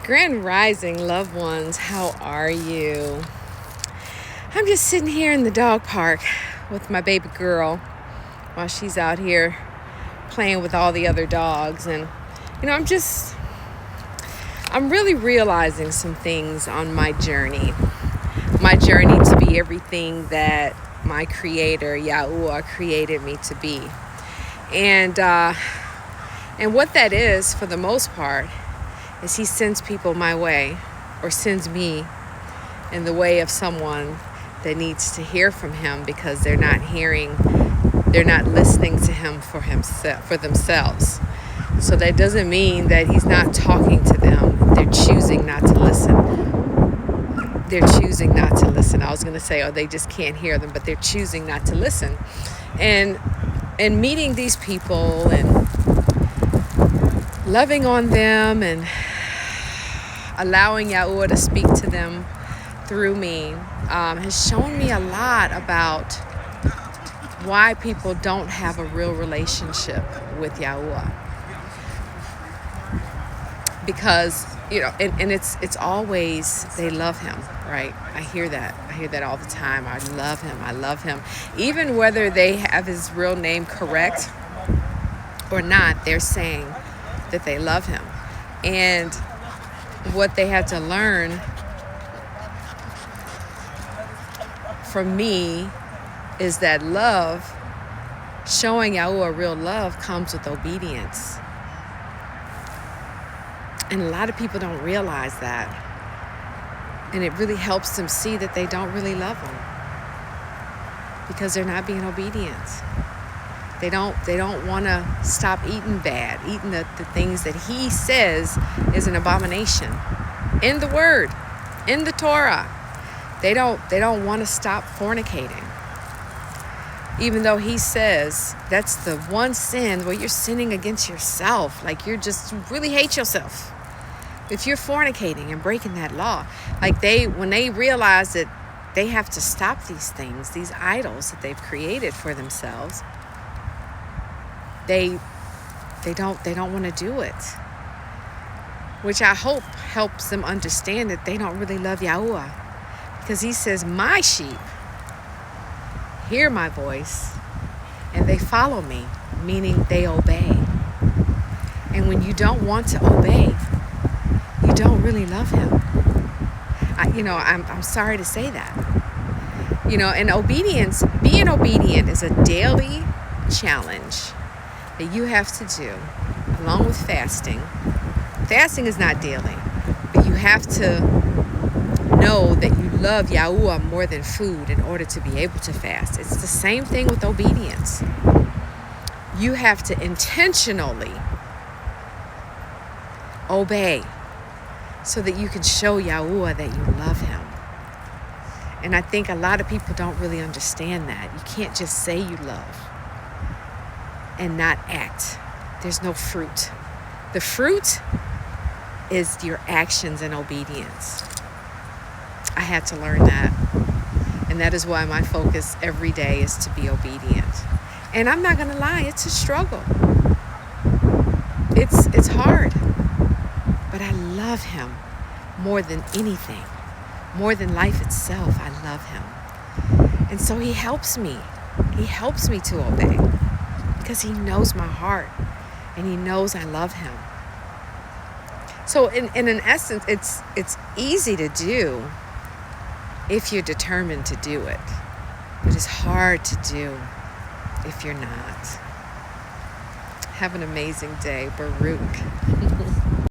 Grand Rising, loved ones, how are you? I'm just sitting here in the dog park with my baby girl while she's out here playing with all the other dogs. And, I'm really realizing some things on my journey. My journey to be everything that my creator, Yahuah, created me to be. And what that is, for the most part, is he sends people my way, or sends me in the way of someone that needs to hear from him, because they're not listening to him for themselves. So that doesn't mean that he's not talking to them. They're choosing not to listen. I was going to say, they just can't hear them, but they're choosing not to listen. And meeting these people and loving on them and allowing Yahuah to speak to them through me has shown me a lot about why people don't have a real relationship with Yahuah. Because, and it's always they love him, right? I hear that all the time. I love him. Even whether they have his real name correct or not, they're saying that they love him. And what they had to learn from me is that love, showing Yahuah real love, comes with obedience. And a lot of people don't realize that. And it really helps them see that they don't really love him, because they're not being obedient. They don't want to stop eating the things that he says is an abomination in the word, in the Torah. They don't want to stop fornicating, even though he says that's the one sin where you're sinning against yourself. Like, you really hate yourself if you're fornicating and breaking that law. Like, when they realize that they have to stop these things, these idols that they've created for themselves, they don't want to do it, which I hope helps them understand that they don't really love Yahuah, because he says, my sheep hear my voice and they follow me, meaning they obey. And when you don't want to obey, you don't really love him. I'm sorry to say that. And obedience, being obedient, is a daily challenge that you have to do, along with fasting. Fasting is not daily, but you have to know that you love Yahuah more than food in order to be able to fast. It's the same thing with obedience. You have to intentionally obey so that you can show Yahuah that you love him. And I think a lot of people don't really understand that. You can't just say you love and not act. There's no fruit. The fruit is your actions and obedience. I had to learn that. And that is why my focus every day is to be obedient. And I'm not going to lie, it's a struggle. It's hard. But I love him more than anything. More than life itself, I love him. And so he helps me. He helps me to obey, because he knows my heart and he knows I love him. So in an essence, it's easy to do if you're determined to do it. But it's hard to do if you're not. Have an amazing day. Baruch.